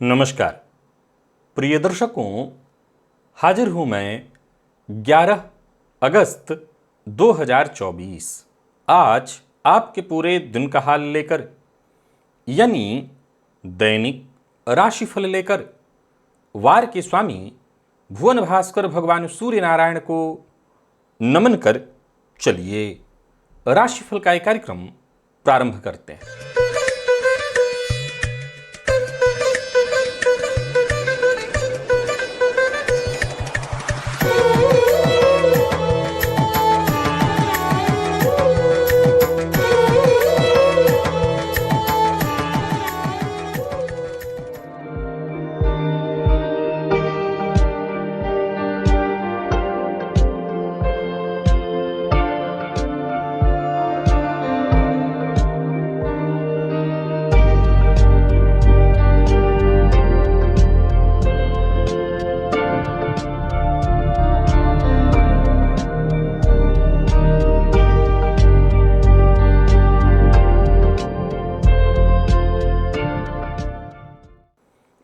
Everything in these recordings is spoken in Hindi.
नमस्कार प्रिय दर्शकों, हाजिर हूं मैं 11 अगस्त 2024। आज आपके पूरे दिन का हाल लेकर, यानी दैनिक राशिफल लेकर वार के स्वामी भुवन भास्कर भगवान सूर्य नारायण को नमन कर चलिए राशिफल का एक कार्यक्रम प्रारंभ करते हैं।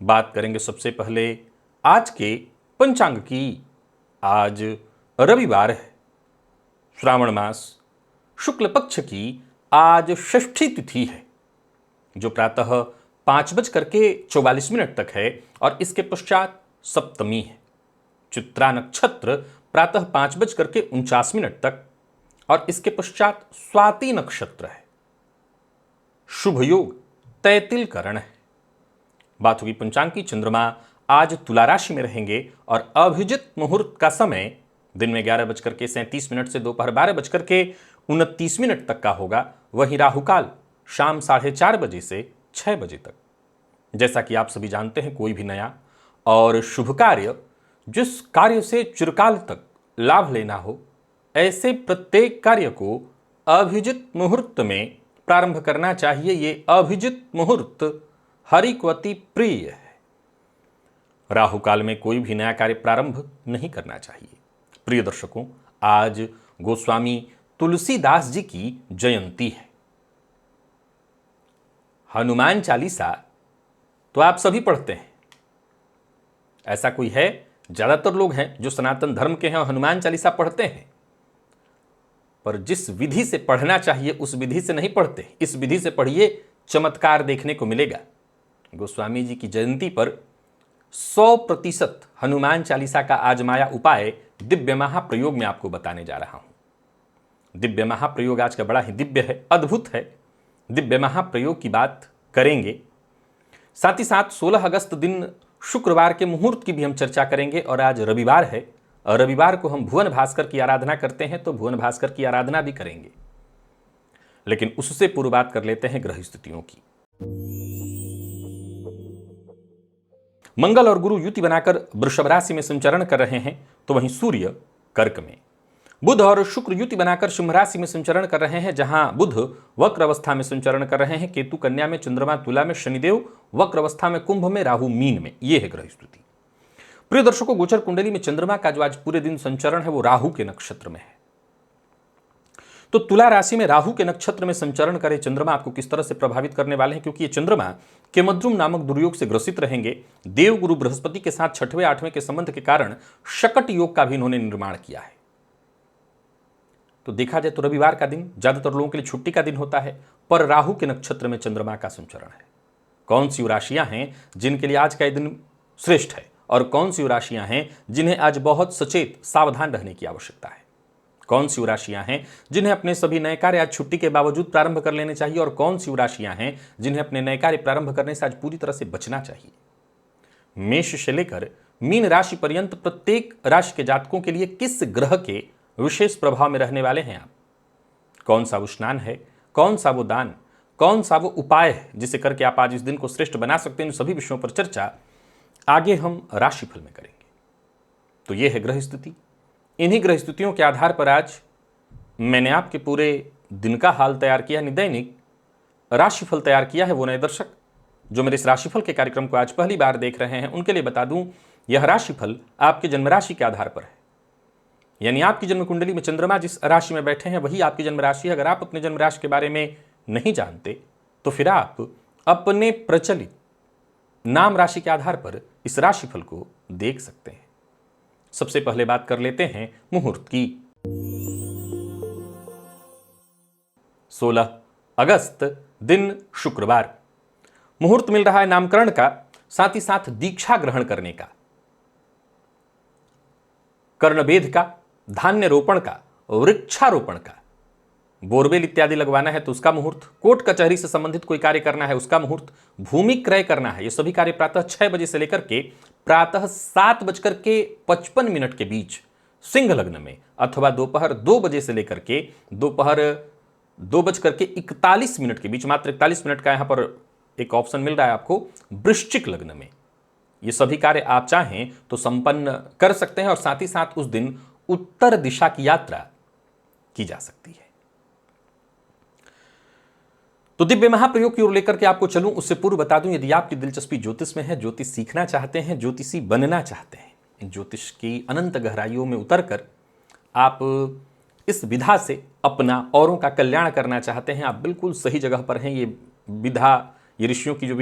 बात करेंगे सबसे पहले आज के पंचांग की। आज रविवार है, श्रावण मास शुक्ल पक्ष की आज षष्ठी तिथि है, जो प्रातः 5:44 तक है और इसके पश्चात सप्तमी है। चित्रा नक्षत्र प्रातः 5:49 तक और इसके पश्चात स्वाति नक्षत्र है। शुभ योग तैतिल करण है। बात होगी पंचांग की। चंद्रमा आज तुला राशि में रहेंगे और अभिजित मुहूर्त का समय दिन में 11:37 से दोपहर 12:29 तक का होगा। वहीं राहुकाल शाम 4:30 बजे से 6 बजे तक। जैसा कि आप सभी जानते हैं, कोई भी नया और शुभ कार्य, जिस कार्य से चिरकाल तक लाभ लेना हो, ऐसे प्रत्येक कार्य को अभिजित मुहूर्त में प्रारंभ करना चाहिए। ये अभिजित मुहूर्त हरि को अति प्रिय है। राहु काल में कोई भी नया कार्य प्रारंभ नहीं करना चाहिए। प्रिय दर्शकों, आज गोस्वामी तुलसीदास जी की जयंती है। हनुमान चालीसा तो आप सभी पढ़ते हैं। ऐसा कोई है, ज्यादातर लोग हैं जो सनातन धर्म के हैं और हनुमान चालीसा पढ़ते हैं, पर जिस विधि से पढ़ना चाहिए उस विधि से नहीं पढ़ते। इस विधि से पढ़िए, चमत्कार देखने को मिलेगा। गोस्वामी जी की जयंती पर 100% हनुमान चालीसा का आजमाया उपाय दिव्य महाप्रयोग में आपको बताने जा रहा हूं। दिव्य महाप्रयोग आज का बड़ा ही दिव्य है, अद्भुत है। दिव्य महाप्रयोग की बात करेंगे, साथ ही साथ 16 अगस्त दिन शुक्रवार के मुहूर्त की भी हम चर्चा करेंगे। और आज रविवार है और रविवार को हम भुवन भास्कर की आराधना करते हैं, तो भुवन भास्कर की आराधना भी करेंगे। लेकिन उससे पूर्व बात कर लेते हैं ग्रह स्थितियों की। मंगल और गुरु युति बनाकर वृषभ राशि में संचरण कर रहे हैं, तो वहीं सूर्य कर्क में। बुध और शुक्र युति बनाकर सिंह राशि में संचरण कर रहे हैं, जहां बुध वक्र अवस्था में संचरण कर रहे हैं। केतु कन्या में, चंद्रमा तुला में, शनिदेव वक्र अवस्था में, कुंभ में, राहु मीन में। यह है ग्रह स्थिति। प्रिय दर्शकों, गोचर कुंडली में चंद्रमा का जो आज पूरे दिन संचरण है वो राहु के नक्षत्र में है। तो तुला राशि में राहु के नक्षत्र में संचरण करे चंद्रमा आपको किस तरह से प्रभावित करने वाले हैं, क्योंकि ये चंद्रमा केमद्रुम नामक दुर्योग से ग्रसित रहेंगे। देव गुरु बृहस्पति के साथ 6वें 8वें के संबंध के कारण शकट योग का भी इन्होंने निर्माण किया है। तो देखा जाए तो रविवार का दिन ज्यादातर लोगों के लिए छुट्टी का दिन होता है, पर राहु के नक्षत्र में चंद्रमा का संचरण है। कौन सी राशियां हैं जिनके लिए आज का दिन श्रेष्ठ है और कौन सी राशियां हैं जिन्हें आज बहुत सचेत सावधान रहने की आवश्यकता है? कौन सी राशियां हैं जिन्हें अपने सभी नए कार्य आज छुट्टी के बावजूद प्रारंभ कर लेने चाहिए और कौन सी राशियां हैं जिन्हें अपने नए कार्य प्रारंभ करने से आज पूरी तरह से बचना चाहिए? मेष से लेकर मीन राशि पर्यंत प्रत्येक राशि के जातकों के लिए किस ग्रह के विशेष प्रभाव में रहने वाले हैं आप? कौन सा वो स्नान है, कौन सा वो दान, कौन सा वो उपाय है जिसे करके आप आज इस दिन को श्रेष्ठ बना सकते हैं? इन सभी विषयों पर चर्चा आगे हम राशिफल में करेंगे। तो यह है ग्रह स्थिति। इन्हीं ग्रह स्थितियों के आधार पर आज मैंने आपके पूरे दिन का हाल तैयार किया, दैनिक राशिफल तैयार किया है। वो नए दर्शक जो मेरे इस राशिफल के कार्यक्रम को आज पहली बार देख रहे हैं, उनके लिए बता दूं, यह राशिफल आपके जन्म राशि के आधार पर है। यानी आपकी जन्म कुंडली में चंद्रमा जिस राशि में बैठे हैं वही आपकी जन्म राशि है। अगर आप अपने जन्म राशि के बारे में नहीं जानते तो फिर आप अपने प्रचलित नाम राशि के आधार पर इस राशिफल को देख सकते हैं। सबसे पहले बात कर लेते हैं मुहूर्त की। 16 अगस्त, दिन शुक्रवार। मुहूर्त मिल रहा है नामकरण का, साथ ही साथ दीक्षा ग्रहण करने का, कर्णवेध का, धान्य रोपण का, वृक्षारोपण का, बोरवेल इत्यादि लगवाना है तो उसका मुहूर्त, कोर्ट कचहरी से संबंधित कोई कार्य करना है उसका मुहूर्त, भूमि क्रय करना है, ये सभी कार्य प्रातः 6 बजे से लेकर के प्रातः 7:55 के बीच सिंह लग्न में, अथवा दोपहर 2 बजे से लेकर के दोपहर 2:41 के बीच, मात्र 41 मिनट का यहां पर एक ऑप्शन मिल रहा है आपको, वृश्चिक लग्न में ये सभी कार्य आप चाहें तो संपन्न कर सकते हैं। और साथ ही साथ उस दिन उत्तर दिशा की यात्रा की जा सकती है। तो दिव्य महाप्रयोग की ओर लेकर के आपको चलूं उससे पूर्व बता दूं, यदि आपकी दिलचस्पी ज्योतिष में है, ज्योतिष सीखना चाहते हैं, ज्योतिषी बनना चाहते हैं, ज्योतिष की अनंत गहराइयों में उतरकर आप इस विधा से अपना औरों का कल्याण करना चाहते हैं, आप बिल्कुल सही जगह पर हैं। ये विधा, ये ऋषियों की जो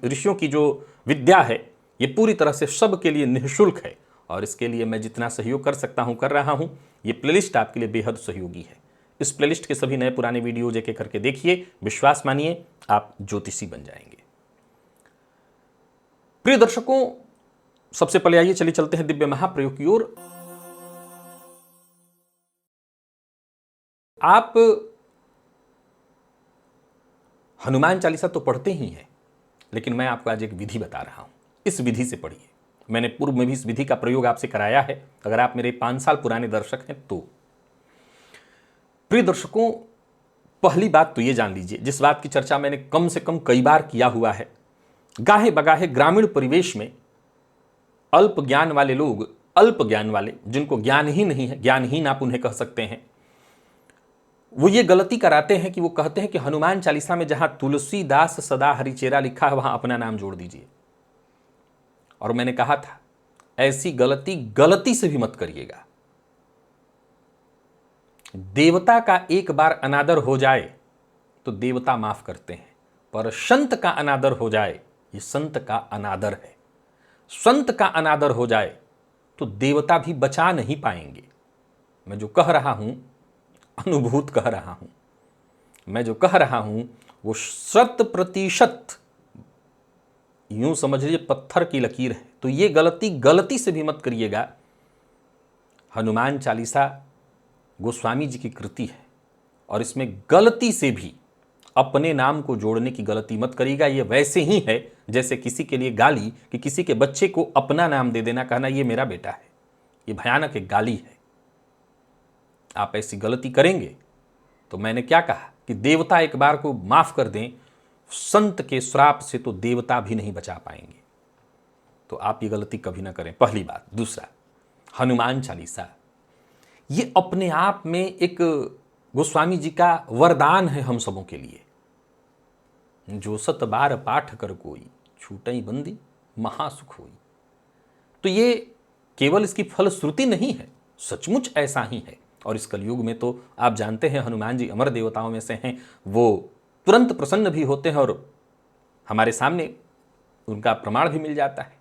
ऋषियों की जो विद्या है, ये पूरी तरह से सबके लिए निःशुल्क है। और इसके लिए मैं जितना सहयोग कर सकता हूं कर रहा हूं। ये प्लेलिस्ट आपके लिए बेहद सहयोगी है। इस प्लेलिस्ट के सभी नए पुराने वीडियोज एक एक करके देखिए, विश्वास मानिए आप ज्योतिषी बन जाएंगे। प्रिय दर्शकों, सबसे पहले आइए चलते हैं दिव्य महाप्रयोग की ओर। आप हनुमान चालीसा तो पढ़ते ही हैं, लेकिन मैं आपको आज एक विधि बता रहा हूं। इस विधि से पढ़िए। मैंने पूर्व में भी इस विधि का प्रयोग आपसे कराया है, अगर आप मेरे 5 साल पुराने दर्शक हैं तो। प्रिय दर्शकों, पहली बात तो ये जान लीजिए, जिस बात की चर्चा मैंने कम से कम कई बार किया हुआ है, गाहे बगाहे ग्रामीण परिवेश में अल्प ज्ञान वाले लोग, अल्प ज्ञान वाले, जिनको ज्ञान ही नहीं है, ज्ञानहीन आप उन्हें कह सकते हैं, वो ये गलती कराते हैं कि वो कहते हैं कि हनुमान चालीसा में जहां तुलसीदास सदा हरिचेरा लिखा है वहां अपना नाम जोड़ दीजिए। और मैंने कहा था ऐसी गलती से भी मत करिएगा। देवता का एक बार अनादर हो जाए तो देवता माफ करते हैं, पर संत का अनादर हो जाए, ये संत का अनादर है। संत का अनादर हो जाए तो देवता भी बचा नहीं पाएंगे। मैं जो कह रहा हूं अनुभूत कह रहा हूं, मैं जो कह रहा हूं वो 100% यूं समझ लीजिए पत्थर की लकीर है। तो ये गलती से भी मत करिएगा। हनुमान चालीसा गोस्वामी जी की कृति है और इसमें गलती से भी अपने नाम को जोड़ने की गलती मत करिएगा। ये वैसे ही है जैसे किसी के लिए गाली कि किसी के बच्चे को अपना नाम दे देना, कहना ये मेरा बेटा है। ये भयानक एक गाली है। आप ऐसी गलती करेंगे तो मैंने क्या कहा कि देवता एक बार को माफ कर दें, संत के श्राप से तो देवता भी नहीं बचा पाएंगे। तो आप ये गलती कभी ना करें, पहली बात। दूसरा, हनुमान चालीसा ये अपने आप में एक गोस्वामी जी का वरदान है हम सबों के लिए। जो 7 बार पाठ कर कोई, छूटई बंदी महासुख होई। तो ये केवल इसकी फलश्रुति नहीं है, सचमुच ऐसा ही है। और इस कलयुग में तो आप जानते हैं हनुमान जी अमर देवताओं में से हैं, वो तुरंत प्रसन्न भी होते हैं और हमारे सामने उनका प्रमाण भी मिल जाता है।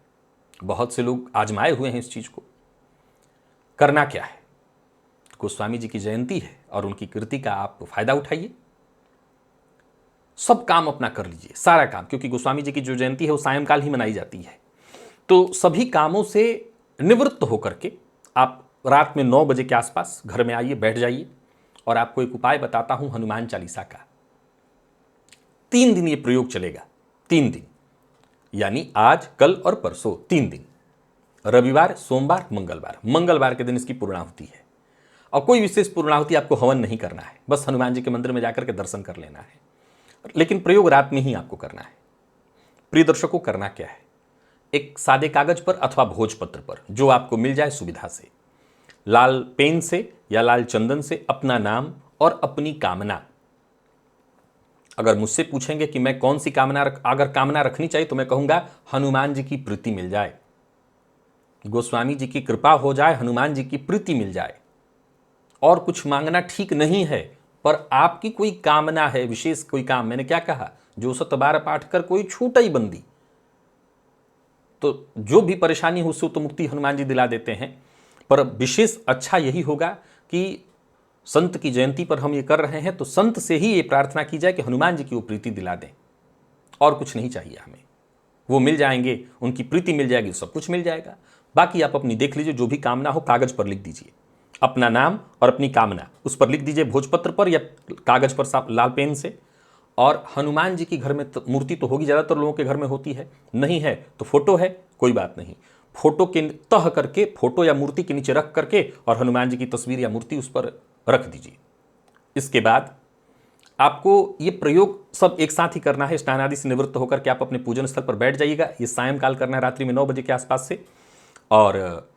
बहुत से लोग आजमाए हुए हैं इस चीज को। करना क्या है, गोस्वामी जी की जयंती है और उनकी कृति का आप फायदा उठाइए। सब काम अपना कर लीजिए, सारा काम, क्योंकि गोस्वामी जी की जो जयंती है वो सायंकाल ही मनाई जाती है। तो सभी कामों से निवृत्त होकर के आप रात में 9 बजे के आसपास घर में आइए, बैठ जाइए। और आपको एक उपाय बताता हूं हनुमान चालीसा का। 3 दिन ये प्रयोग चलेगा। 3 दिन यानी आज, कल और परसों, 3 दिन, रविवार, सोमवार, मंगलवार। मंगलवार के दिन इसकी पूर्णाहुति है। और कोई विशेष पूर्णाहुति आपको हवन नहीं करना है, बस हनुमान जी के मंदिर में जाकर के दर्शन कर लेना है। लेकिन प्रयोग रात में ही आपको करना है। प्रिय दर्शकों, करना क्या है, एक सादे कागज पर अथवा भोजपत्र पर, जो आपको मिल जाए सुविधा से, लाल पेन से या लाल चंदन से अपना नाम और अपनी कामना। अगर मुझसे पूछेंगे कि मैं कौन सी कामना अगर कामना रखनी चाहिए, तो मैं कहूंगा हनुमान जी की प्रीति मिल जाए, गोस्वामी जी की कृपा हो जाए, हनुमान जी की प्रीति मिल जाए। और कुछ मांगना ठीक नहीं है, पर आपकी कोई कामना है, विशेष कोई काम। मैंने क्या कहा, जो 7 बार पाठ कर कोई छूटई बंदी। तो जो भी परेशानी हो उससे तो मुक्ति हनुमान जी दिला देते हैं। पर विशेष अच्छा यही होगा कि संत की जयंती पर हम ये कर रहे हैं तो संत से ही ये प्रार्थना की जाए कि हनुमान जी की वो प्रीति दिला दें, और कुछ नहीं चाहिए हमें। वो मिल जाएंगे, उनकी प्रीति मिल जाएगी, सब कुछ मिल जाएगा। बाकी आप अपनी देख लीजिए, जो भी कामना हो कागज पर लिख दीजिए, अपना नाम और अपनी कामना उस पर लिख दीजिए, भोजपत्र पर या कागज पर साफ लाल पेन से। और हनुमान जी की घर में मूर्ति तो होगी, ज़्यादातर लोगों के घर में होती है, नहीं है तो फोटो है, कोई बात नहीं, फोटो के तह करके फोटो या मूर्ति के नीचे रख करके और हनुमान जी की तस्वीर या मूर्ति उस पर रख दीजिए। इसके बाद आपको ये प्रयोग सब एक साथ ही करना है। स्नान आदि से निवृत्त होकर के आप अपने पूजन स्थल पर बैठ जाइएगा। ये सायंकाल करना है, रात्रि में 9 बजे के आसपास से। और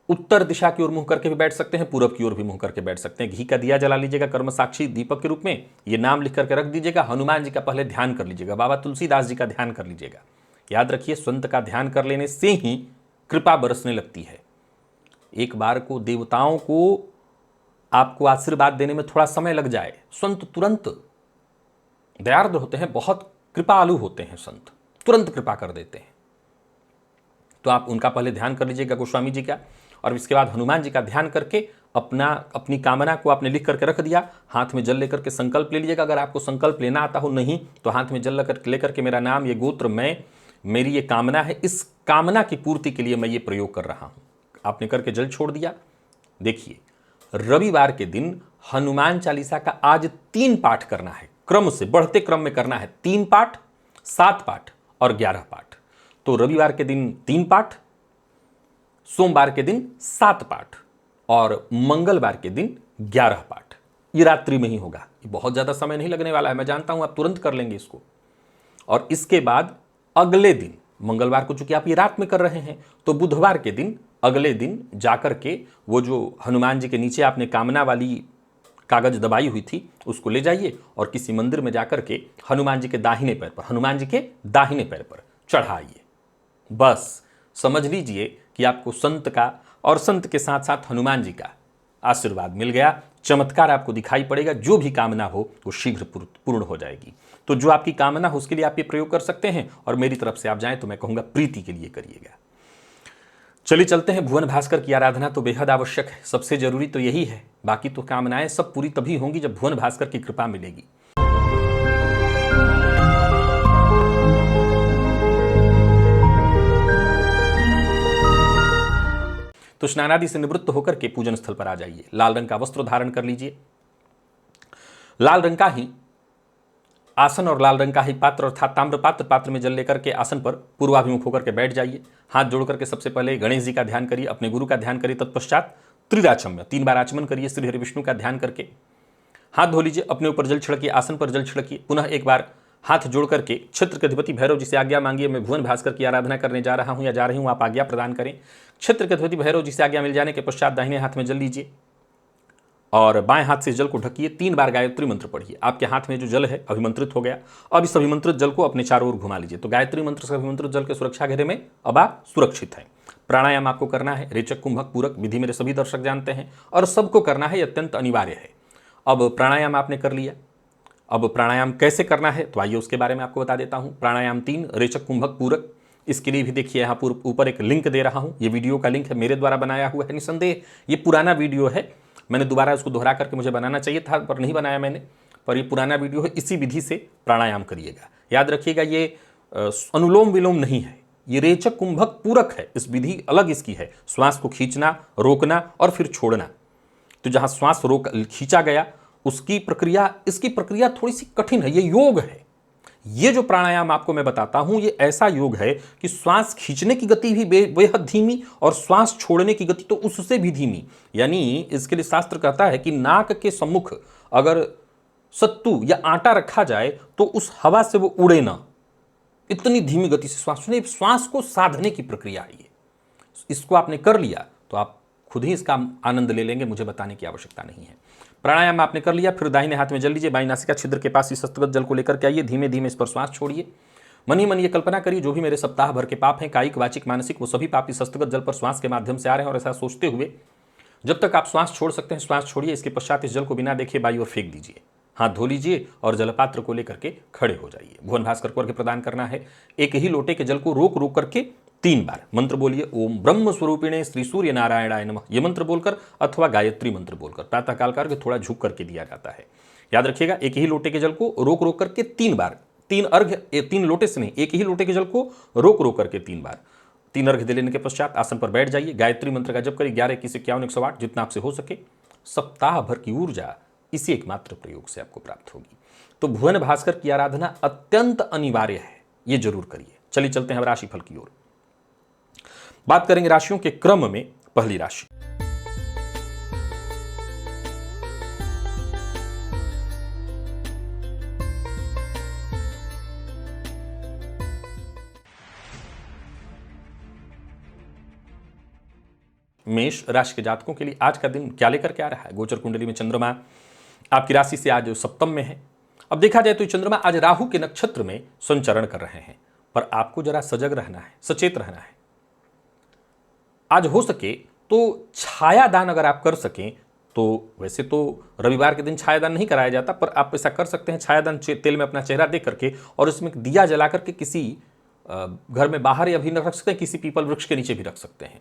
उत्तर दिशा की ओर मुंह करके भी बैठ सकते हैं, पूरब की ओर भी मुंह करके बैठ सकते हैं। घी का दिया जला लीजिएगा कर्म साक्षी दीपक के रूप में, ये नाम लिख करके रख दीजिएगा। हनुमान जी का पहले ध्यान कर लीजिएगा, बाबा तुलसीदास जी का ध्यान कर लीजिएगा। याद रखिए, संत का ध्यान कर लेने से ही कृपा बरसने लगती है। एक बार को देवताओं को आपको आशीर्वाद देने में थोड़ा समय लग जाए, संत तुरंत दयार्द होते हैं, बहुत कृपालु होते हैं संत, तुरंत कृपा कर देते हैं। तो आप उनका पहले ध्यान कर लीजिएगा, गोस्वामी जी का, और इसके बाद हनुमान जी का ध्यान करके अपनी कामना को आपने लिख करके रख दिया। हाथ में जल लेकर के संकल्प ले लीजिएगा। अगर आपको संकल्प लेना आता हो, नहीं तो हाथ में जल लेकर के मेरा नाम, ये गोत्र, मैं, मेरी ये कामना है, इस कामना की पूर्ति के लिए मैं ये प्रयोग कर रहा हूँ। आपने करके जल छोड़ दिया। देखिए, रविवार के दिन हनुमान चालीसा का आज 3 पाठ करना है, क्रम से बढ़ते क्रम में करना है। 3 पाठ, 7 पाठ और 11 पाठ। तो रविवार के दिन 3 पाठ, सोमवार के दिन 7 पाठ और मंगलवार के दिन 11 पाठ। ये रात्रि में ही होगा, ये बहुत ज़्यादा समय नहीं लगने वाला है, मैं जानता हूं आप तुरंत कर लेंगे इसको। और इसके बाद अगले दिन, मंगलवार को चूंकि आप ये रात में कर रहे हैं, तो बुधवार के दिन, अगले दिन जाकर के वो जो हनुमान जी के नीचे आपने कामना वाली कागज दबाई हुई थी उसको ले जाइए और किसी मंदिर में जाकर के हनुमान जी के दाहिने पैर पर, हनुमान जी के दाहिने पैर पर चढ़ाइए। बस समझ लीजिए कि आपको संत का और संत के साथ साथ हनुमान जी का आशीर्वाद मिल गया। चमत्कार आपको दिखाई पड़ेगा, जो भी कामना हो वो शीघ्र पूर्ण हो जाएगी। तो जो आपकी कामना हो उसके लिए आप ये प्रयोग कर सकते हैं। और मेरी तरफ से आप जाएं तो मैं कहूँगा प्रीति के लिए करिएगा। चलिए चलते हैं। भुवन भास्कर की आराधना तो बेहद आवश्यक है, सबसे जरूरी तो यही है। बाकी तो कामनाएं सब पूरी तभी होंगी जब भुवन भास्कर की कृपा मिलेगी। तो स्नानादि से निवृत्त होकर के पूजन स्थल पर आ जाइए। लाल रंग का वस्त्र धारण कर लीजिए, लाल रंग का ही आसन और लाल रंग का ही पात्र अर्थात ताम्र पात्र, पात्र में जल लेकर के आसन पर पूर्वाभिमुख होकर के बैठ जाइए। हाथ जोड़ करके सबसे पहले गणेश जी का ध्यान करिए, अपने गुरु का ध्यान करिए। तत्पश्चात त्रिराचम्य 3 बार आचमन करिए, श्री हरि विष्णु का ध्यान करके हाथ धो लीजिए, अपने ऊपर जल छिड़किए, आसन पर जल छिड़किए। पुनः एक बार हाथ जोड़ करके क्षेत्र के अधिपति भैरव जी से आज्ञा मांगिए। मैं भुवन भास्कर की आराधना करने जा रहा हूं या जा रही हूं, आप आज्ञा प्रदान करें। क्षेत्र के अधिपति भैरव जी से आज्ञा मिल जाने के पश्चात दाहिने हाथ में जल लीजिए और बाएं हाथ से जल को ढकिए। 3 बार गायत्री मंत्र पढ़िए। आपके हाथ में जो जल है अभिमंत्रित हो गया। अब इस अभिमंत्रित जल को अपने चारों ओर घुमा लीजिए। तो गायत्री मंत्र से अभिमंत्रित जल के सुरक्षा घेरे में अब आप सुरक्षित हैं। प्राणायाम आपको करना है, रेचक कुंभक पूरक विधि मेरे सभी दर्शक जानते हैं और सबको करना है, अत्यंत अनिवार्य है। अब प्राणायाम आपने कर लिया, अब प्राणायाम कैसे करना है तो आइए उसके बारे में आपको बता देता हूं। प्राणायाम 3 रेचक कुंभक पूरक, इसके लिए भी देखिए यहाँ ऊपर एक लिंक दे रहा हूं। ये वीडियो का लिंक है, मेरे द्वारा बनाया हुआ है। निसंदेह ये पुराना वीडियो है, मैंने दोबारा उसको दोहरा करके मुझे बनाना चाहिए था पर नहीं बनाया मैंने, पर ये पुराना वीडियो है। इसी विधि से प्राणायाम करिएगा। याद रखिएगा, ये अनुलोम विलोम नहीं है, ये रेचक कुंभक पूरक है। इस विधि अलग इसकी है, श्वास को खींचना, रोकना और फिर छोड़ना। तो जहाँ श्वास खींचा गया उसकी प्रक्रिया, इसकी प्रक्रिया थोड़ी सी कठिन है, ये योग है। ये जो प्राणायाम आपको मैं बताता हूं ये ऐसा योग है कि श्वास खींचने की गति भी बेहद धीमी और श्वास छोड़ने की गति तो उससे भी धीमी। यानी इसके लिए शास्त्र कहता है कि नाक के सम्मुख अगर सत्तू या आटा रखा जाए तो उस हवा से वो उड़े ना, इतनी धीमी गति से श्वास। सुनिए, श्वास को साधने की प्रक्रिया है ये। इसको आपने कर लिया तो आप खुद ही इसका आनंद ले लेंगे, मुझे बताने की आवश्यकता नहीं है। प्राणायाम आपने कर लिया, फिर दाहिने हाथ में जल लीजिए, बाईं नासिका छिद्र के पास इस हस्तगत जल को लेकर के आइए। धीमे धीमे इस पर श्वास छोड़िए। मन ही मन ये कल्पना करिए जो भी मेरे सप्ताह भर के पाप हैं, कायिक वाचिक मानसिक, वो सभी पाप इस हस्तगत जल पर श्वास के माध्यम से आ रहे हैं। और ऐसा सोचते हुए जब तक आप श्वास छोड़ सकते हैं श्वास छोड़िए। इसके पश्चात इस जल को बिना देखे बाई ओर फेंक दीजिए। हाथ धो लीजिए और जलपात्र को लेकर के खड़े हो जाइए। भुवन भास्कर को अर्घ्य प्रदान करना है। एक ही लोटे के जल को रोक रोक करके 3 बार मंत्र बोलिए, ओम ब्रह्म स्वरूपिणे श्री सूर्य नारायणाय नमः, ये मंत्र बोलकर अथवा गायत्री मंत्र बोलकर प्रातःकाल का अर्घ्य थोड़ा झुक करके दिया जाता है। याद रखिएगा, एक ही लोटे के जल को रोक रोक करके 3 बार, 3 अर्घ्य, 3 लोटे से नहीं, एक ही लोटे के जल को रोक रोक करके 3 बार, 3 अर्घ्य दे लेने के पश्चात आसन पर बैठ जाइए। गायत्री मंत्र का जप करिए 11, 21, 51, 108, जितना आपसे हो सके। सप्ताह भर की ऊर्जा इसी एकमात्र प्रयोग से आपको प्राप्त होगी। तो भुवन भास्कर की आराधना अत्यंत अनिवार्य है, ये जरूर करिए। चलिए चलते हैं राशिफल की ओर। बात करेंगे राशियों के क्रम में। पहली राशि मेष राशि के जातकों के लिए आज का दिन क्या लेकर के आ रहा है। गोचर कुंडली में चंद्रमा आपकी राशि से आज सप्तम में है। अब देखा जाए तो चंद्रमा आज राहु के नक्षत्र में संचरण कर रहे हैं, पर आपको जरा सजग रहना है, सचेत रहना है। आज हो सके तो छायादान अगर आप कर सकें तो, वैसे तो रविवार के दिन छायादान नहीं कराया जाता, पर आप ऐसा कर सकते हैं, छायादान तेल में अपना चेहरा देख करके और उसमें दिया जला करके किसी घर में बाहर या भी रख सकते हैं, किसी पीपल वृक्ष के नीचे भी रख सकते हैं।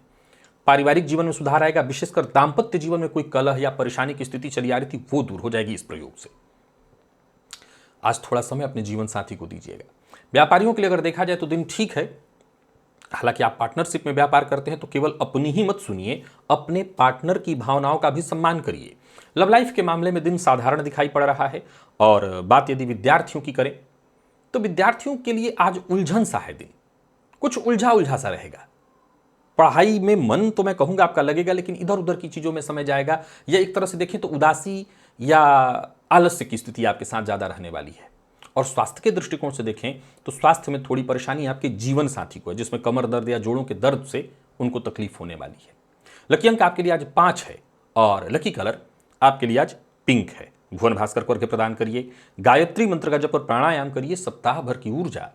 पारिवारिक जीवन में सुधार आएगा, विशेषकर दाम्पत्य जीवन में कोई कलह या परेशानी की स्थिति चली आ रही थी वो दूर हो जाएगी इस प्रयोग से। आज थोड़ा समय अपने जीवन साथी को दीजिएगा। व्यापारियों के लिए अगर देखा जाए तो दिन ठीक है। हालांकि आप पार्टनरशिप में व्यापार करते हैं तो केवल अपनी ही मत सुनिए, अपने पार्टनर की भावनाओं का भी सम्मान करिए। लव लाइफ के मामले में दिन साधारण दिखाई पड़ रहा है। और बात यदि विद्यार्थियों की करें तो विद्यार्थियों के लिए आज उलझन सा है दिन, कुछ उलझा उलझा सा रहेगा। पढ़ाई में मन तो मैं कहूंगा आपका लगेगा, लेकिन इधर उधर की चीजों में समय जाएगा, या एक तरह से देखें तो उदासी या आलस्य की स्थिति आपके साथ ज्यादा रहने वाली है। और स्वास्थ्य के दृष्टिकोण से देखें तो स्वास्थ्य में थोड़ी परेशानी आपके जीवन साथी को है, जिसमें कमर दर्द या जोड़ों के दर्द से उनको तकलीफ होने वाली है। लकी अंक आपके लिए आज 5 है और लकी कलर आपके लिए आज पिंक है। भुवन भास्कर को अर्घ्य प्रदान करिए, गायत्री मंत्र का जप और प्राणायाम करिए। सप्ताह भर की ऊर्जा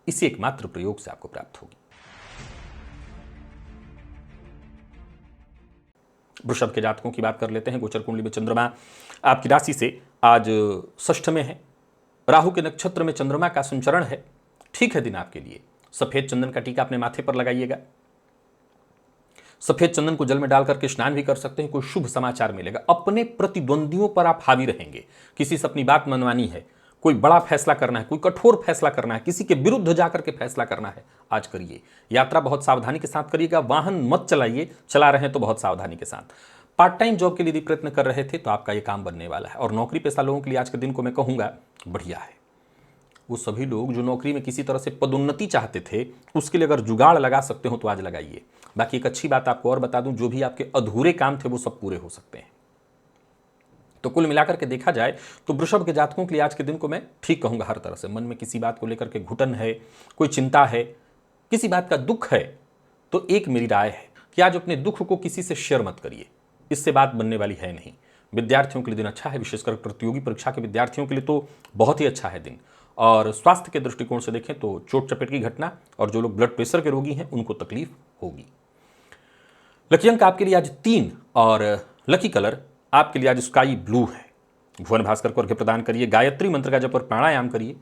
इसी एकमात्र प्रयोग से आपको प्राप्त होगी। वृषभ के जातकों की बात कर लेते हैं। गोचर कुंडली में चंद्रमा आपकी राशि से आज षष्ठ में है। राहु के नक्षत्र में चंद्रमा का संचरण है। ठीक है दिन आपके लिए। सफेद चंदन का टीका अपने माथे पर लगाइएगा। सफेद चंदन को जल में डाल करके स्नान भी कर सकते हैं। कोई शुभ समाचार मिलेगा। अपने प्रतिद्वंदियों पर आप हावी रहेंगे। किसी से अपनी बात मनवानी है, कोई बड़ा फैसला करना है, कोई कठोर फैसला करना है, किसी के विरुद्ध जाकर के फैसला करना है, आज करिए। यात्रा बहुत सावधानी के साथ करिएगा। वाहन मत चलाइए, चला रहे हैं तो बहुत सावधानी के साथ। पार्ट टाइम जॉब के लिए यदि प्रयत्न कर रहे थे तो आपका ये काम बनने वाला है। और नौकरी पेशा लोगों के लिए आज के दिन को मैं कहूँगा बढ़िया है। वो सभी लोग जो नौकरी में किसी तरह से पदोन्नति चाहते थे, उसके लिए अगर जुगाड़ लगा सकते हो तो आज लगाइए। बाकी एक अच्छी बात आपको और बता दूं, जो भी आपके अधूरे काम थे वो सब पूरे हो सकते हैं। तो कुल मिलाकर के देखा जाए तो वृषभ के जातकों के लिए आज के दिन को मैं ठीक कहूंगा। हर तरह से मन में किसी बात को लेकर के घुटन है, कोई चिंता है, किसी बात का दुख है, तो एक मेरी राय है कि आज अपने दुख को किसी से शेयर मत करिए। इससे बात बनने वाली है नहीं। विद्यार्थियों के लिए दिन अच्छा है, विशेषकर प्रतियोगी परीक्षा के विद्यार्थियों के लिए तो बहुत ही अच्छा है दिन। और स्वास्थ्य के दृष्टिकोण से देखें तो चोट चपेट की घटना और जो लोग ब्लड प्रेशर के रोगी हैं उनको तकलीफ होगी। लकी अंक आपके लिए आज 3 और लकी कलर आपके लिए आज स्काई ब्लू है। भुवन भास्कर को अर्घ्य प्रदान करिए, गायत्री मंत्र का जप और प्राणायाम करिए।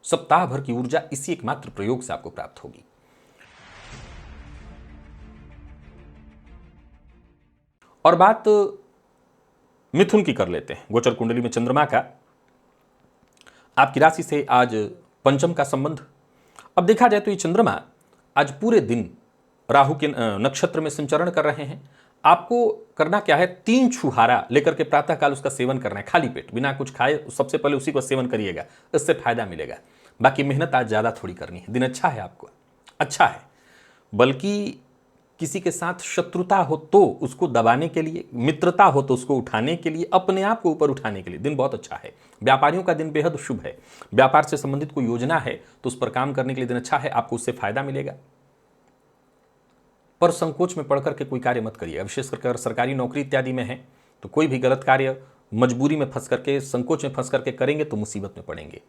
सप्ताह भर की ऊर्जा इसी एकमात्र प्रयोग से आपको प्राप्त होगी। और बात मिथुन की कर लेते हैं। गोचर कुंडली में चंद्रमा का आपकी राशि से आज पंचम का संबंध। अब देखा जाए तो ये चंद्रमा आज पूरे दिन राहु के नक्षत्र में संचरण कर रहे हैं। आपको करना क्या है, 3 छुहारा लेकर के प्रातःकाल उसका सेवन करना है, खाली पेट, बिना कुछ खाए सबसे पहले उसी को सेवन करिएगा, इससे फायदा मिलेगा। बाकी मेहनत आज ज़्यादा थोड़ी करनी है। दिन अच्छा है, आपको अच्छा है। बल्कि किसी के साथ शत्रुता हो तो उसको दबाने के लिए, मित्रता हो तो उसको उठाने के लिए, अपने आप को ऊपर उठाने के लिए दिन बहुत अच्छा है। व्यापारियों का दिन बेहद शुभ है। व्यापार से संबंधित कोई योजना है तो उस पर काम करने के लिए दिन अच्छा है, आपको उससे फायदा मिलेगा। पर संकोच में पड़ करके कोई कार्य मत करिए। विशेषकर सरकारी नौकरी इत्यादि में है तो कोई भी गलत कार्य मजबूरी में फंस करके, संकोच में फंस करके करेंगे तो मुसीबत में पड़ेंगे।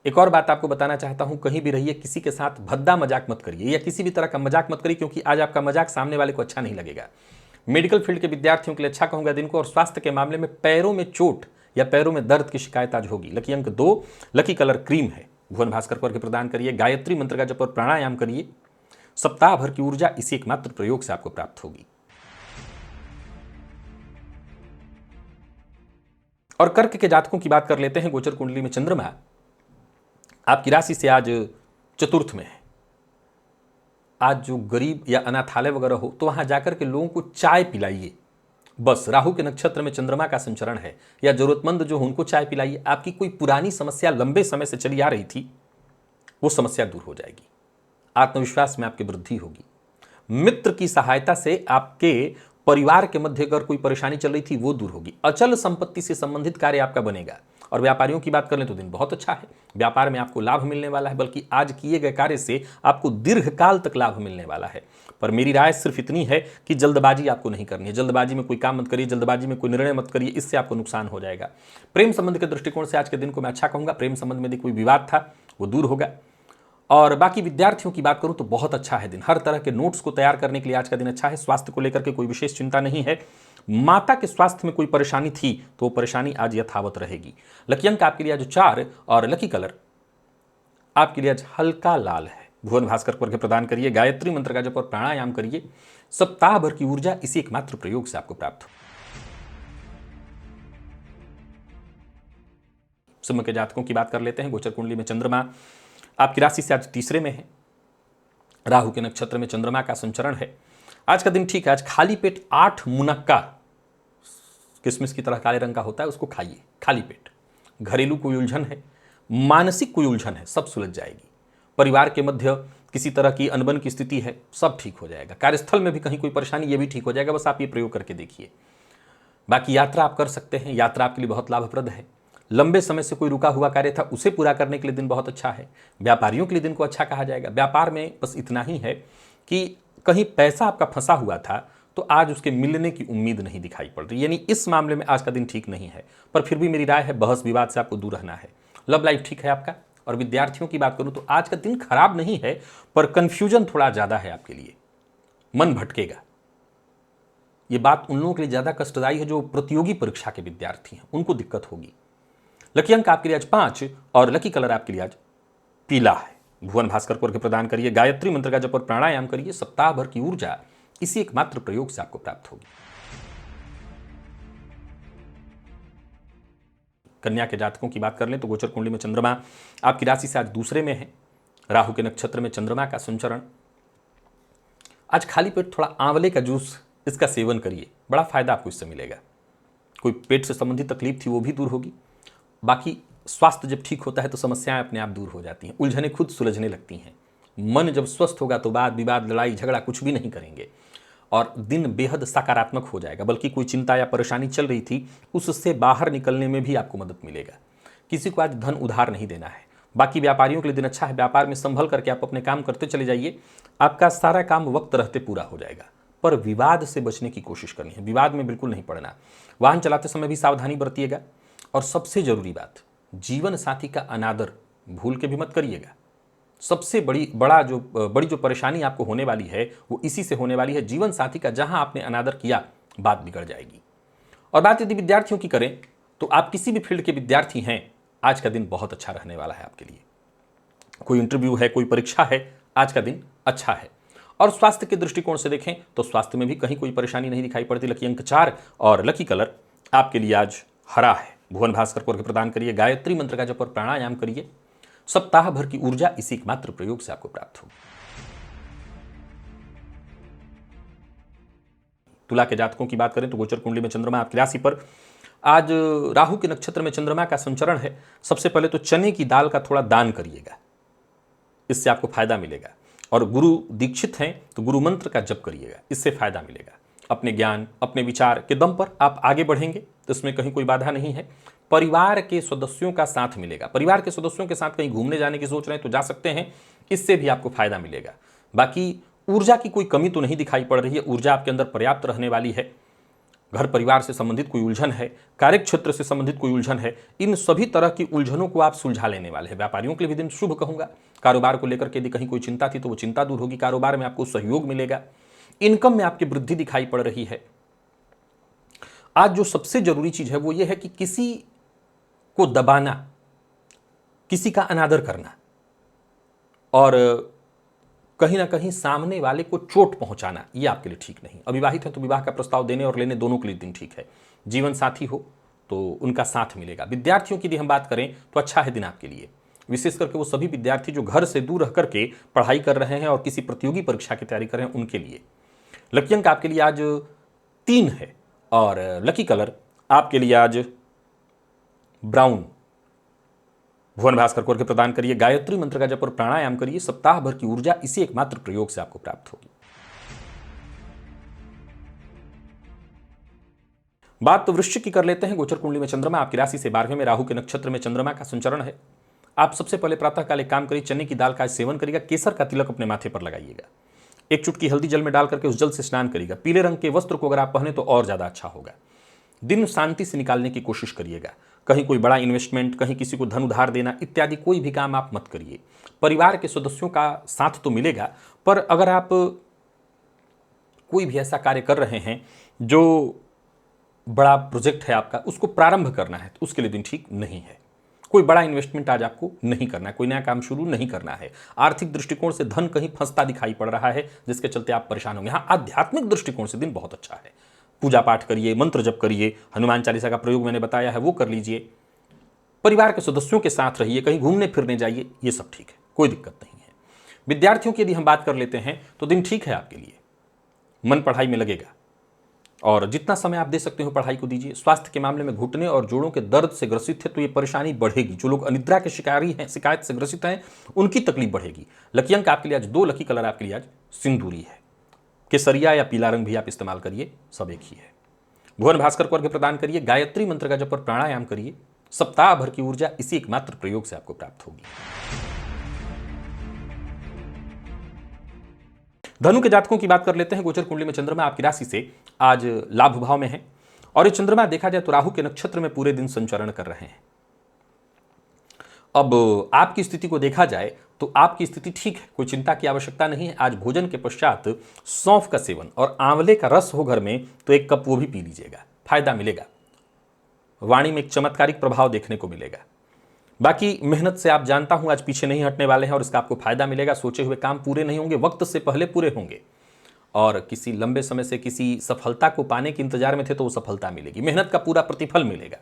एक और बात आपको बताना चाहता हूं, कहीं भी रहिए किसी के साथ भद्दा मजाक मत करिए या किसी भी तरह का मजाक मत करिए, क्योंकि आज आपका मजाक सामने वाले को अच्छा नहीं लगेगा। मेडिकल फील्ड के विद्यार्थियों के लिए अच्छा कहूंगा दिन को। और स्वास्थ्य के मामले में पैरों में चोट या पैरों में दर्द की शिकायत आज होगी। लकी अंक 2, लकी कलर क्रीम है। भुवन भास्कर को अर्घ्य प्रदान करिए, गायत्री मंत्र का जप और प्राणायाम करिए। सप्ताह भर की ऊर्जा इसी एकमात्र प्रयोग से आपको प्राप्त होगी। और कर्क के जातकों की बात कर लेते हैं। गोचर कुंडली में चंद्रमा आपकी राशि से आज चतुर्थ में है। आज जो गरीब या अनाथालय वगैरह हो तो वहां जाकर के लोगों को चाय पिलाइए। बस राहु के नक्षत्र में चंद्रमा का संचरण है, या जरूरतमंद जो हो उनको चाय पिलाइए। आपकी कोई पुरानी समस्या लंबे समय से चली आ रही थी, वो समस्या दूर हो जाएगी। आत्मविश्वास में आपकी वृद्धि होगी। मित्र की सहायता से आपके परिवार के मध्य अगर कोई परेशानी चल रही थी वो दूर होगी। अचल संपत्ति से संबंधित कार्य आपका बनेगा। और व्यापारियों की बात कर लें तो दिन बहुत अच्छा है। व्यापार में आपको लाभ मिलने वाला है, बल्कि आज किए गए कार्य से आपको दीर्घकाल तक लाभ मिलने वाला है। पर मेरी राय सिर्फ इतनी है कि जल्दबाजी आपको नहीं करनी है। जल्दबाजी में कोई काम मत करिए, जल्दबाजी में कोई निर्णय मत करिए, इससे आपको नुकसान हो जाएगा। प्रेम संबंध के दृष्टिकोण से आज के दिन को मैं अच्छा कहूंगा। प्रेम संबंध में यदि कोई विवाद था वो दूर होगा। और बाकी विद्यार्थियों की बात करूं तो बहुत अच्छा है दिन। हर तरह के नोट्स को तैयार करने के लिए आज का दिन अच्छा है। स्वास्थ्य को लेकर के कोई विशेष चिंता नहीं है। माता के स्वास्थ्य में कोई परेशानी थी तो वो परेशानी आज यथावत रहेगी। लकी अंक आपके लिए आज 4 और लकी कलर आपके लिए आज हल्का लाल है। भुवन भास्कर को अर्घ्य प्रदान करिए, गायत्री मंत्र का जप और प्राणायाम करिए। सप्ताह भर की ऊर्जा इसी एकमात्र प्रयोग से आपको प्राप्त हो। सिंह के जातकों की बात कर लेते हैं। गोचर कुंडली में चंद्रमा आपकी राशि से आज तीसरे में है। राहु के नक्षत्र में चंद्रमा का संचरण है। आज का दिन ठीक है। आज खाली पेट 8 मुनक्का किशमिश की तरह काले रंग का होता है, उसको खाइए खाली पेट। घरेलू कोई उलझन है, मानसिक कोई उलझन है, सब सुलझ जाएगी। परिवार के मध्य किसी तरह की अनबन की स्थिति है, सब ठीक हो जाएगा। कार्यस्थल में भी कहीं कोई परेशानी, ये भी ठीक हो जाएगा। बस आप ये प्रयोग करके देखिए। बाकी यात्रा आप कर सकते हैं। यात्रा आपके लिए बहुत लाभप्रद है। लंबे समय से कोई रुका हुआ कार्य था उसे पूरा करने के लिए दिन बहुत अच्छा है। व्यापारियों के लिए दिन को अच्छा कहा जाएगा। व्यापार में बस इतना ही है कि कहीं पैसा आपका फंसा हुआ था तो आज उसके मिलने की उम्मीद नहीं दिखाई पड़ रही, यानी इस मामले में आज का दिन ठीक नहीं है। पर फिर भी मेरी राय है बहस विवाद से आपको दूर रहना है। लव लाइफ ठीक है आपका। और विद्यार्थियों की बात करूं तो आज का दिन खराब नहीं है, पर कंफ्यूजन थोड़ा ज्यादा है आपके लिए। मन भटकेगा। ये बात उन लोगों के लिए ज्यादा कष्टदायी है जो प्रतियोगी परीक्षा के विद्यार्थी हैं, उनको दिक्कत होगी। लकी अंक आपके लिए आज 5 और लकी कलर आपके लिए आज पीला है। भुवन भास्कर को अर्घ्य प्रदान करिए, गायत्री मंत्र का जप और प्राणायाम करिए। सप्ताह भर की ऊर्जा इसी एकमात्र प्रयोग से आपको प्राप्त होगी। कन्या के जातकों की बात कर लें तो गोचर कुंडली में चंद्रमा आपकी राशि से आज दूसरे में है। राहु के नक्षत्र में चंद्रमा का संचरण। आज खाली पेट थोड़ा आंवले का जूस इसका सेवन करिए, बड़ा फायदा आपको इससे मिलेगा। कोई पेट से संबंधित तकलीफ थी वो भी दूर होगी। बाकी स्वास्थ्य जब ठीक होता है तो समस्याएं अपने आप दूर हो जाती हैं, उलझनें खुद सुलझने लगती हैं। मन जब स्वस्थ होगा तो वाद विवाद, लड़ाई झगड़ा कुछ भी नहीं करेंगे और दिन बेहद सकारात्मक हो जाएगा। बल्कि कोई चिंता या परेशानी चल रही थी उससे बाहर निकलने में भी आपको मदद मिलेगा। किसी को आज धन उधार नहीं देना है। बाकी व्यापारियों के लिए दिन अच्छा है। व्यापार में संभल करके आप अपने काम करते चले जाइए। आपका सारा काम वक्त रहते पूरा हो जाएगा। पर विवाद से बचने की कोशिश करनी है, विवाद में बिल्कुल नहीं पड़ना। वाहन चलाते समय भी सावधानी बरतिएगा। और सबसे जरूरी बात, जीवन साथी का अनादर भूल के भी मत करिएगा। सबसे बड़ी जो परेशानी आपको होने वाली है वो इसी से होने वाली है। जीवन साथी का जहां आपने अनादर किया बात बिगड़ जाएगी। और बात यदि विद्यार्थियों की करें तो आप किसी भी फील्ड के विद्यार्थी हैं, आज का दिन बहुत अच्छा रहने वाला है आपके लिए। कोई इंटरव्यू है, कोई परीक्षा है, आज का दिन अच्छा है। और स्वास्थ्य के दृष्टिकोण से देखें तो स्वास्थ्य में भी कहीं कोई परेशानी नहीं दिखाई पड़ती। लकी अंक 4 और लकी कलर आपके लिए आज हरा है। भुवन भास्कर को अर्घ्य प्रदान करिए, गायत्री मंत्र का जप और प्राणायाम करिए। सप्ताह भर की ऊर्जा इसी एकमात्र प्रयोग से आपको प्राप्त होगी। तुला के जातकों की बात करें तो गोचर कुंडली में चंद्रमा आपकी राशि पर आज राहु के नक्षत्र में चंद्रमा का संचरण है। सबसे पहले तो चने की दाल का थोड़ा दान करिएगा, इससे आपको फायदा मिलेगा। और गुरु दीक्षित हैं तो गुरु मंत्र का जप करिएगा, इससे फायदा मिलेगा। अपने ज्ञान, अपने विचार के दम पर आप आगे बढ़ेंगे तो इसमें कहीं कोई बाधा नहीं है। परिवार के सदस्यों का साथ मिलेगा। परिवार के सदस्यों के साथ कहीं घूमने जाने की सोच रहे हैं तो जा सकते हैं, इससे भी आपको फायदा मिलेगा। बाकी ऊर्जा की कोई कमी तो नहीं दिखाई पड़ रही है, ऊर्जा आपके अंदर पर्याप्त रहने वाली है। घर परिवार से संबंधित कोई उलझन है, कार्य क्षेत्र से संबंधित कोई उलझन है, इन सभी तरह की उलझनों को आप सुलझा लेने वाले हैं। व्यापारियों के लिए भी दिन शुभ कहूंगा। कारोबार को लेकर के यदि कहीं कोई चिंता थी तो वो चिंता दूर होगी। कारोबार में आपको सहयोग मिलेगा। इनकम में आपकी वृद्धि दिखाई पड़ रही है। आज जो सबसे जरूरी चीज है वो ये है कि किसी को दबाना, किसी का अनादर करना और कहीं ना कहीं सामने वाले को चोट पहुंचाना, यह आपके लिए ठीक नहीं। अविवाहित है तो विवाह का प्रस्ताव देने और लेने दोनों के लिए दिन ठीक है। जीवन साथी हो तो उनका साथ मिलेगा। विद्यार्थियों की यदि हम बात करें तो अच्छा है दिन आपके लिए, विशेष करके वो सभी विद्यार्थी जो घर से दूर रह करके पढ़ाई कर रहे हैं और किसी प्रतियोगी परीक्षा की तैयारी कर रहे हैं उनके लिए। लकी अंक आपके लिए आज 3 है और लकी कलर आपके लिए आज ब्राउन। भुवन भास्कर को प्रदान करिए, गायत्री मंत्र का जप और प्राणायाम करिए। सप्ताह भर की ऊर्जा इसी एकमात्र प्रयोग से आपको प्राप्त होगी। बात तो वृश्चिक की कर लेते हैं। गोचर कुंडली में चंद्रमा आपकी राशि से 12वें में, राहु के नक्षत्र में चंद्रमा का संचरण है। आप सबसे पहले प्रातःकाल एक काम करिए, चने की दाल का सेवन करिएगा, केसर का तिलक अपने माथे पर लगाइएगा, एक चुटकी हल्दी जल में डाल करके उस जल से स्नान करिएगा। पीले रंग के वस्त्र को अगर आप पहने तो और ज्यादा अच्छा होगा। दिन शांति से निकालने की कोशिश करिएगा। कहीं कोई बड़ा इन्वेस्टमेंट, कहीं किसी को धन उधार देना इत्यादि कोई भी काम आप मत करिए। परिवार के सदस्यों का साथ तो मिलेगा, पर अगर आप कोई भी ऐसा कार्य कर रहे हैं जो बड़ा प्रोजेक्ट है आपका, उसको प्रारंभ करना है तो उसके लिए दिन ठीक नहीं है। कोई बड़ा इन्वेस्टमेंट आज आपको नहीं करना है, कोई नया काम शुरू नहीं करना है। आर्थिक दृष्टिकोण से धन कहीं फंसता दिखाई पड़ रहा है जिसके चलते आप परेशान होंगे। हाँ, आध्यात्मिक दृष्टिकोण से दिन बहुत अच्छा है। पूजा पाठ करिए, मंत्र जप करिए, हनुमान चालीसा का प्रयोग मैंने बताया है वो कर लीजिए, परिवार के सदस्यों के साथ रहिए, कहीं घूमने फिरने जाइए, ये सब ठीक है, कोई दिक्कत नहीं है। विद्यार्थियों की यदि हम बात कर लेते हैं तो दिन ठीक है आपके लिए, मन पढ़ाई में लगेगा और जितना समय आप दे सकते हो पढ़ाई को दीजिए। स्वास्थ्य के मामले में घुटने और जोड़ों के दर्द से ग्रसित है तो ये परेशानी बढ़ेगी। जो लोग अनिद्रा के शिकारी हैं, शिकायत से ग्रसित हैं, उनकी तकलीफ बढ़ेगी। लकी अंक आपके लिए आज 2, लकी कलर आपके लिए आज सिंदूरी है। केसरिया या पीला रंग भी आप इस्तेमाल करिए, सब एक ही है। भुवन भास्कर को अर्घ्य प्रदान करिए, गायत्री मंत्र का जप और प्राणायाम करिए। सप्ताह भर की ऊर्जा इसी एकमात्र प्रयोग से आपको प्राप्त होगी। धनु के जातकों की बात कर लेते हैं। गोचर कुंडली में चंद्रमा आपकी राशि से आज लाभ भाव में है और ये चंद्रमा देखा जाए तो राहु के नक्षत्र में पूरे दिन संचरण कर रहे हैं। अब आपकी स्थिति को देखा जाए तो आपकी स्थिति ठीक है, कोई चिंता की आवश्यकता नहीं है। आज भोजन के पश्चात सौंफ का सेवन और आंवले का रस हो घर में तो 1 कप वो भी पी लीजिएगा, फायदा मिलेगा। वाणी में एक चमत्कारिक प्रभाव देखने को मिलेगा। बाकी मेहनत से आप जानता हूं आज पीछे नहीं हटने वाले हैं और इसका आपको फायदा मिलेगा। सोचे हुए काम पूरे नहीं होंगे, वक्त से पहले पूरे होंगे और किसी लंबे समय से किसी सफलता को पाने के इंतजार में थे तो वो सफलता मिलेगी, मेहनत का पूरा प्रतिफल मिलेगा।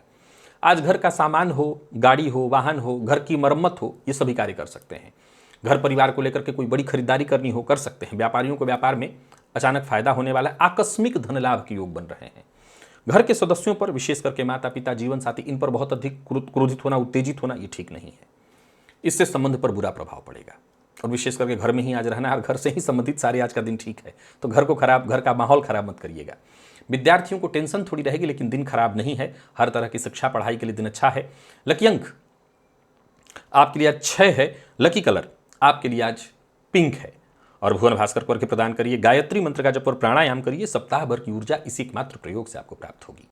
आज घर का सामान हो, गाड़ी हो, वाहन हो, घर की मरम्मत हो, ये सभी कार्य कर सकते हैं। घर परिवार को लेकर के कोई बड़ी खरीदारी करनी हो, कर सकते हैं। व्यापारियों को व्यापार में अचानक फायदा होने वाला है। आकस्मिक धन लाभ के योग बन रहे हैं। घर के सदस्यों पर, विशेष करके माता पिता, जीवन साथी, इन पर बहुत अधिक क्रोधित होना, उत्तेजित होना, ये ठीक नहीं है। इससे संबंध पर बुरा प्रभाव पड़ेगा और विशेष करके घर में ही आज रहना है और घर से ही संबंधित सारे आज का दिन ठीक है, तो घर का माहौल खराब मत करिएगा। विद्यार्थियों को टेंशन थोड़ी रहेगी लेकिन दिन खराब नहीं है। हर तरह की शिक्षा पढ़ाई के लिए दिन अच्छा है। लकी अंक आपके लिए आज 6 है। लकी कलर आपके लिए आज पिंक है और भुवन भास्कर को अर्घ्य प्रदान करिए, गायत्री मंत्र का जप और प्राणायाम करिए। सप्ताह भर की ऊर्जा इसी एकमात्र प्रयोग से आपको प्राप्त होगी।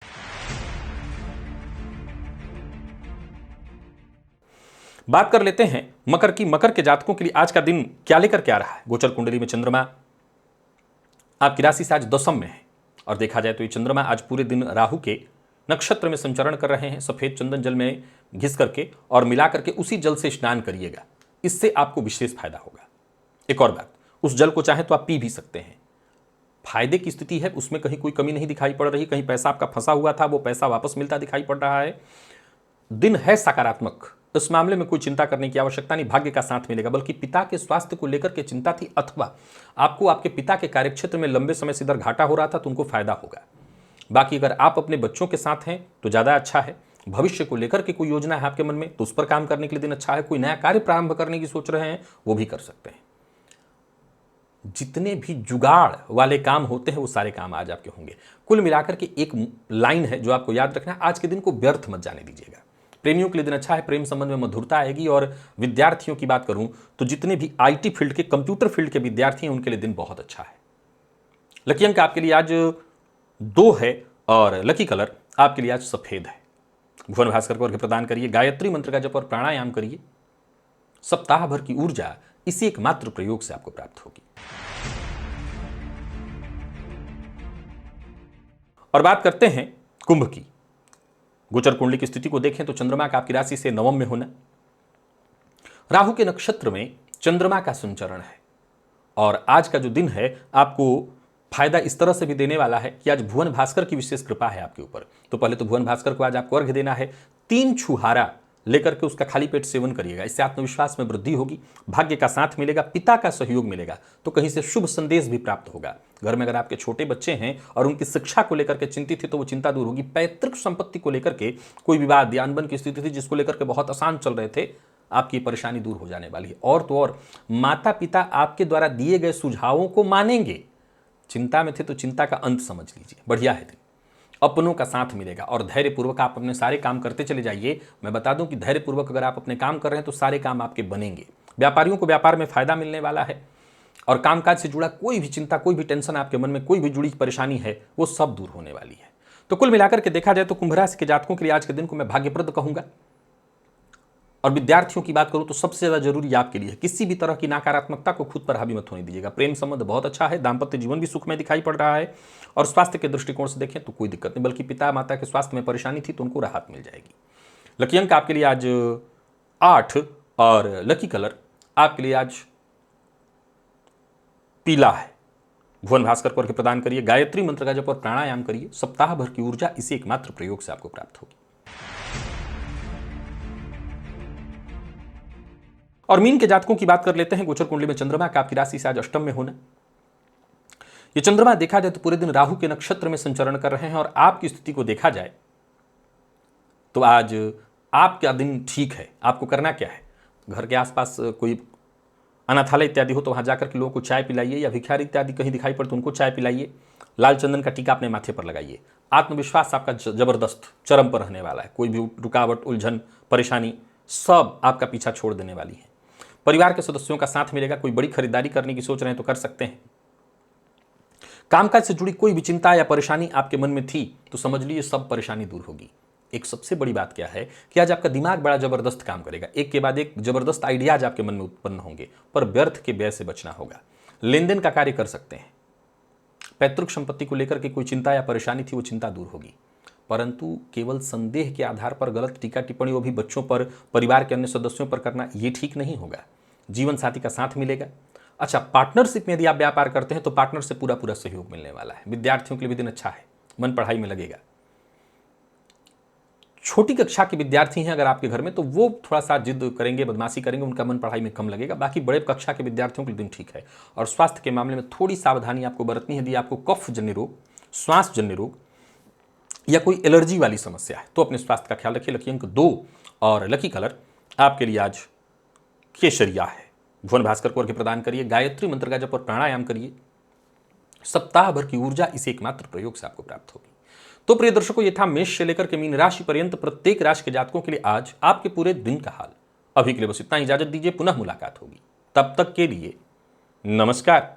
बात कर लेते हैं मकर की। मकर के जातकों के लिए आज का दिन क्या लेकर के आ रहा है। गोचर कुंडली में चंद्रमा आपकी राशि से आज 10वें में है और देखा जाए तो ये चंद्रमा आज पूरे दिन राहु के नक्षत्र में संचरण कर रहे हैं। सफेद चंदन जल में घिस करके और मिला करके उसी जल से स्नान करिएगा, इससे आपको विशेष फायदा होगा। एक और बात, उस जल को चाहे तो आप पी भी सकते हैं। फायदे की स्थिति है, उसमें कहीं कोई कमी नहीं दिखाई पड़ रही। कहीं पैसा आपका फंसा हुआ था, वो पैसा वापस मिलता दिखाई पड़ रहा है। दिन है सकारात्मक, इस मामले में कोई चिंता करने की आवश्यकता नहीं। भाग्य का साथ मिलेगा। बल्कि पिता के स्वास्थ्य को लेकर के चिंता थी अथवा आपको आपके पिता के कार्यक्षेत्र में लंबे समय से इधर घाटा हो रहा था तो उनको फायदा होगा। बाकी अगर आप अपने बच्चों के साथ हैं तो ज़्यादा अच्छा है। भविष्य को लेकर के कोई योजना है आपके मन में तो उस पर काम करने के लिए दिन अच्छा है। कोई नया कार्य प्रारंभ करने की सोच रहे हैं वो भी कर सकते हैं। जितने भी जुगाड़ वाले काम होते हैं वो सारे काम आज आपके होंगे। कुल मिलाकर के एक लाइन है जो आपको याद रखना है, आज के दिन को व्यर्थ मत जाने दीजिएगा। प्रेमियों के लिए दिन अच्छा है, प्रेम संबंध में मधुरता आएगी। और विद्यार्थियों की बात करूं तो जितने भी आईटी फील्ड के, कंप्यूटर फील्ड के विद्यार्थी हैं उनके लिए दिन बहुत अच्छा है। लकी अंक आपके लिए आज 2 है और लकी कलर आपके लिए आज सफेद है। भुवन भास्कर को अर्घ्य प्रदान करिए, गायत्री मंत्र का जप और प्राणायाम करिए। सप्ताह भर की ऊर्जा इसी एकमात्र प्रयोग से आपको प्राप्त होगी। और बात करते हैं कुंभ की। गोचर कुंडली की स्थिति को देखें तो चंद्रमा का आपकी राशि से नवम में होना, राहु के नक्षत्र में चंद्रमा का संचरण है और आज का जो दिन है आपको फायदा इस तरह से भी देने वाला है कि आज भुवन भास्कर की विशेष कृपा है आपके ऊपर। तो पहले तो भुवन भास्कर को आज आपको अर्घ्य देना है, 3 छुहारा लेकर के उसका खाली पेट सेवन करिएगा। इससे आत्मविश्वास में वृद्धि होगी, भाग्य का साथ मिलेगा, पिता का सहयोग मिलेगा, तो कहीं से शुभ संदेश भी प्राप्त होगा। घर में अगर आपके छोटे बच्चे हैं और उनकी शिक्षा को लेकर के चिंतित थे तो वो चिंता दूर होगी। पैतृक संपत्ति को लेकर के कोई विवाद या अनबन की स्थिति थी जिसको लेकर के बहुत आसान चल रहे थे, आपकी परेशानी दूर हो जाने वाली है। और तो और माता पिता आपके द्वारा दिए गए सुझावों को मानेंगे। चिंता में थे तो चिंता का अंत समझ लीजिए, बढ़िया है दिन। अपनों का साथ मिलेगा और धैर्यपूर्वक आप अपने सारे काम करते चले जाइए। मैं बता दूं कि धैर्यपूर्वक अगर आप अपने काम कर रहे हैं तो सारे काम आपके बनेंगे। व्यापारियों को व्यापार में फायदा मिलने वाला है और कामकाज से जुड़ा कोई भी चिंता, कोई भी टेंशन आपके मन में कोई भी जुड़ी परेशानी है वो सब दूर होने वाली है। तो कुल मिलाकर के देखा जाए तो कुंभ राशि के जातकों के लिए आज के दिन को मैं भाग्यप्रद कहूंगा। और विद्यार्थियों की बात करूं तो सबसे ज्यादा जरूरी आपके लिए किसी भी तरह की नकारात्मकता को खुद पर हावी मत होने दीजिएगा। प्रेम संबंध बहुत अच्छा है, दाम्पत्य जीवन भी सुखमय दिखाई पड़ रहा है और स्वास्थ्य के दृष्टिकोण से देखें तो कोई दिक्कत नहीं, बल्कि पिता माता के स्वास्थ्य में परेशानी थी तो उनको राहत मिल जाएगी। लकी अंक आपके लिए आज 8 और लकी कलर आपके लिए आज पीला है। भुवन भास्कर को अर्घ्य प्रदान करिए, गायत्री मंत्र का जप और प्राणायाम करिए। सप्ताह भर की ऊर्जा इसी एकमात्र प्रयोग से आपको प्राप्त होगी। और मीन के जातकों की बात कर लेते हैं। गोचर कुंडली में चंद्रमा का आपकी राशि से आज अष्टम में होना। ये चंद्रमा देखा जाए तो पूरे दिन राहु के नक्षत्र में संचरण कर रहे हैं और आपकी स्थिति को देखा जाए तो आज आपका दिन ठीक है। आपको करना क्या है, घर के आसपास कोई अनाथालय इत्यादि हो तो वहां जाकर के लोगों को चाय पिलाइए, या भिखारी इत्यादि कहीं दिखाई पड़े तो उनको चाय पिलाइए। लाल चंदन का टीका अपने माथे पर लगाइए। आत्मविश्वास आपका जबरदस्त चरम पर रहने वाला है। कोई भी रुकावट, उलझन, परेशानी सब आपका पीछा छोड़ देने वाली है। परिवार के सदस्यों का साथ मिलेगा। कोई बड़ी खरीदारी करने की सोच रहे हैं तो कर सकते हैं। कामकाज से जुड़ी कोई भी चिंता या परेशानी आपके मन में थी तो समझ लीजिए सब परेशानी दूर होगी। एक सबसे बड़ी बात क्या है कि आज आपका दिमाग बड़ा जबरदस्त काम करेगा। एक के बाद एक जबरदस्त आइडियाज आपके मन में उत्पन्न होंगे, पर व्यर्थ के व्यय से बचना होगा। लेन देन का कार्य कर सकते हैं। पैतृक संपत्ति को लेकर के कोई चिंता या परेशानी थी वो चिंता दूर होगी, परंतु केवल संदेह के आधार पर गलत टीका टिप्पणी वो भी बच्चों पर, परिवार के अन्य सदस्यों पर करना ये ठीक नहीं होगा। जीवन साथी का साथ मिलेगा। अच्छा, पार्टनरशिप में यदि आप व्यापार करते हैं तो पार्टनर से पूरा पूरा सहयोग मिलने वाला है। विद्यार्थियों के लिए भी दिन अच्छा है, मन पढ़ाई में लगेगा। छोटी कक्षा के विद्यार्थी हैं अगर आपके घर में तो वो थोड़ा सा जिद करेंगे, बदमाशी करेंगे, उनका मन पढ़ाई में कम लगेगा। बाकी बड़े कक्षा के विद्यार्थियों के लिए दिन ठीक है। और स्वास्थ्य के मामले में थोड़ी सावधानी आपको बरतनी है। यदि आपको कफ जन्य रोग, श्वास जन्य रोग या कोई एलर्जी वाली समस्या है तो अपने स्वास्थ्य का ख्याल रखिए। लकी अंक 2 और लकी कलर आपके लिए आज केसरिया है। भुवन भास्कर को अर्घ्य प्रदान करिए, गायत्री मंत्र का जप और प्राणायाम करिए। सप्ताह भर की ऊर्जा इसी एकमात्र प्रयोग से आपको प्राप्त होगी। तो प्रिय दर्शकों, ये था मेष से लेकर के मीन राशि पर्यंत प्रत्येक राशि के जातकों के लिए आज आपके पूरे दिन का हाल। अभी के लिए बस इतना, इजाजत दीजिए, पुनः मुलाकात होगी। तब तक के लिए नमस्कार।